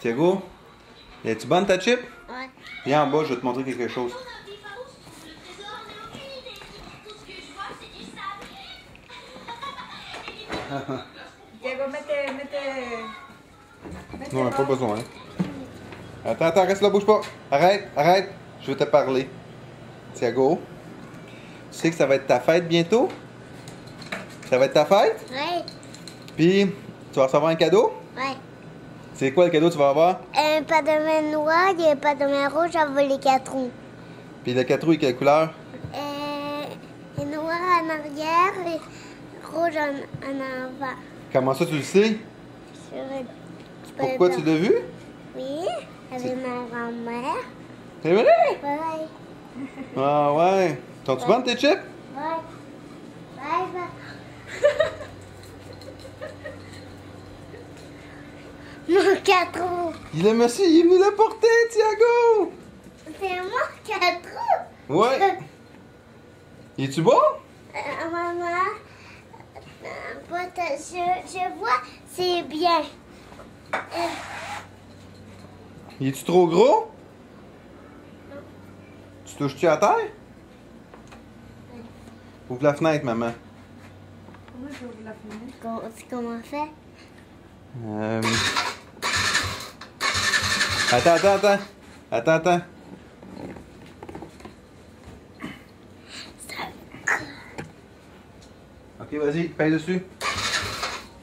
Thiago, es-tu bonne ta chip? Ouais. Viens en bas, je vais te montrer quelque chose. Thiago, mets Non, pas besoin. Attends, reste là, bouge pas. Arrête, je veux te parler. Thiago, tu sais que ça va être ta fête bientôt? Ça va être ta fête? Ouais. Puis, tu vas recevoir un cadeau? Ouais. C'est quoi le cadeau que tu vas avoir? Un pas de main noire et un pas de main rouge avec les 4 roues. Puis le 4 roues, il est quelle couleur? Noir en arrière et rouge en avant. Comment ça, tu le sais? Pourquoi tu l'as vu? Oui, avec ma grand-mère. C'est vrai? Ouais. Ah ouais. Sont-tu bonnes tes chips? Ouais. Bye. Mon 4 roues. Il est monsieur, il est venu le porter, Thiago! C'est mon 4 roues. Ouais. Es-tu bon? Maman, je vois, c'est bien. Es-tu trop gros? Tu touches-tu à terre? Ouvre la fenêtre, maman. Comment j'ouvre la fenêtre? Comment on fait? Attends. Ok, vas-y, pèse dessus.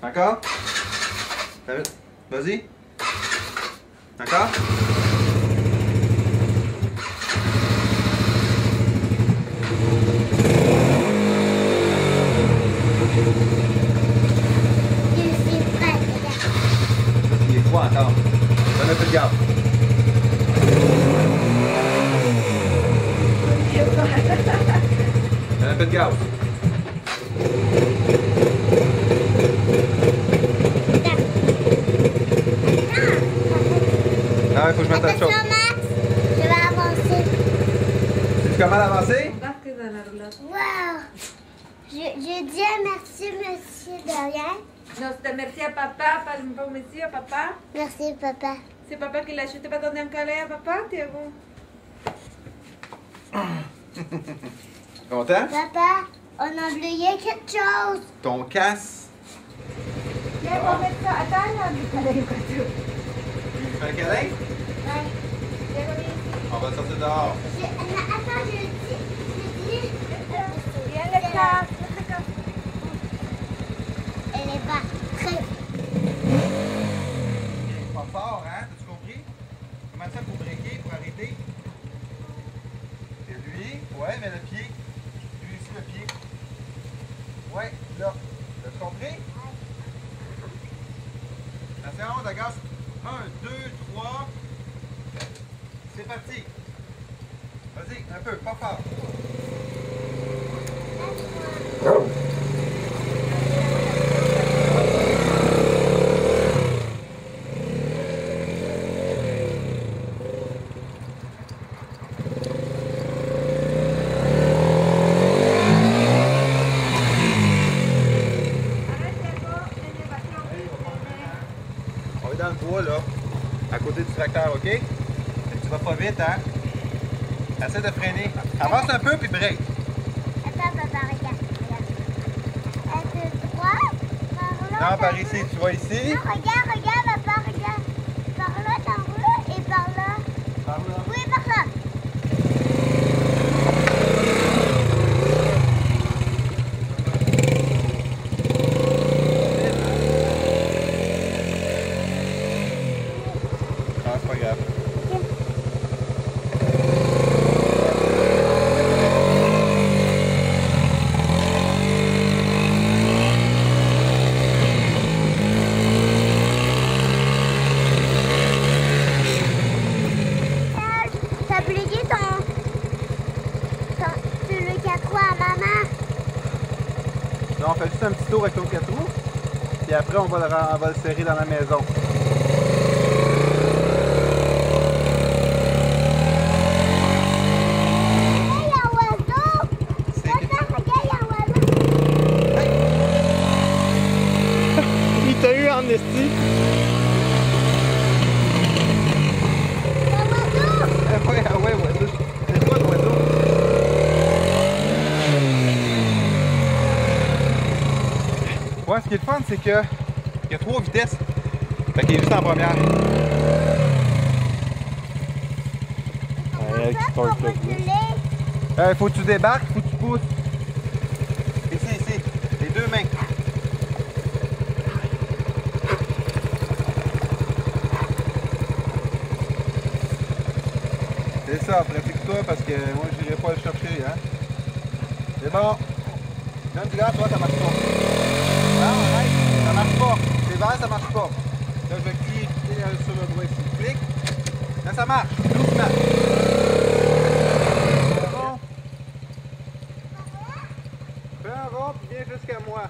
Encore? Vas-y. Encore? Je suis prête, regarde. Il est froid encore. Donne un peu de gaz. Donne un peu de gaz. Ah, il faut que je mette la chose. Attention, Max, je vais avancer. Tu comment l'avancer? Embarque dans la roulade. Wow! Je dis un merci, monsieur, de rien. Non, c'est merci à papa, pas merci à papa. Merci, papa. C'est papa qui l'a acheté, pas donné un câlin à papa, Thiago. Content? Papa, on a oublié quelque chose. Ton casse. Viens, on va mettre ça. Attends, là, tu Tu fais un câlin? Ouais. Thiago, viens ici. On va sortir dehors. Attends, je dis. Viens, le cas. Elle est pas très. Pas fort, hein? T'as-tu compris? Comment ça pour breaker, pour arrêter? C'est lui. Ouais, mais le pied. Lui ici, le pied. Ouais, là. T'as compris? Attention, de gaz. 1, 2, 3. C'est parti. Vas-y, un peu, pas fort. On est dans le bois, là, à côté du tracteur, OK? Tu vas pas vite, hein? Essaie de freiner. Avance un peu, puis break. Attends, papa, regarde. 1, 2, 3. Par là. Non, par ici. Tu vas ici. Non, regarde, papa, regarde. Par là, t'en roules et par là. Par là. Oui, par là. Ah, c'est pas grave. T'as oublié le 4 roues à maman. Non, on fait juste un petit tour avec ton 4 roues. Puis après, on va le serrer dans la maison. Hey, il y a un oiseau. Papa, regarde, il y a un oiseau. Il t'a eu en esti. qui est le fun, c'est que il y a 3 vitesses. Fait qu'il est juste en première. Comment ça pour reculer? Faut que tu débarques, faut que tu pousses. Ici, les 2 mains. C'est ça, pratique-toi parce que moi je n'irai pas le chercher, hein. C'est bon. Même du gars, toi, ça marche pas. Non, arrête, ça marche pas. C'est vert, ça marche pas. Là, je vais cliquer sur le doigt ici. Clique. Là, ça marche. Doucement. C'est bon. Fais un rond, puis viens jusqu'à moi.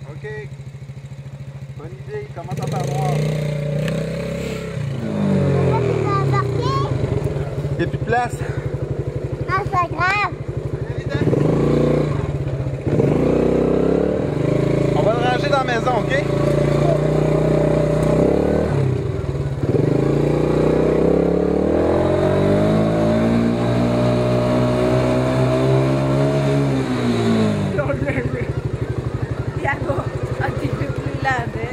OK. Bonne idée, il commence à faire noir. Pourquoi tu vas embarquer? Il n'y a plus de place. Ah, c'est pas grave. On va le ranger dans la maison, OK? Tiago, un petit peu plus là, mais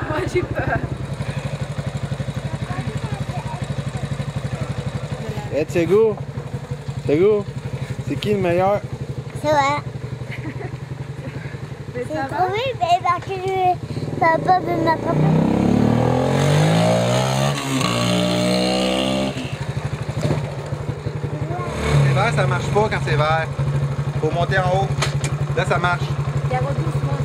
moi j'ai peur. Hey, Thiago, c'est qui le meilleur? C'est vrai. Mais C'est ça va? trop vite, mais parce que ça va pas me m'attraper. C'est vert, ça marche pas quand c'est vert. Faut monter en haut. Là, ça marche. Tiago, doucement.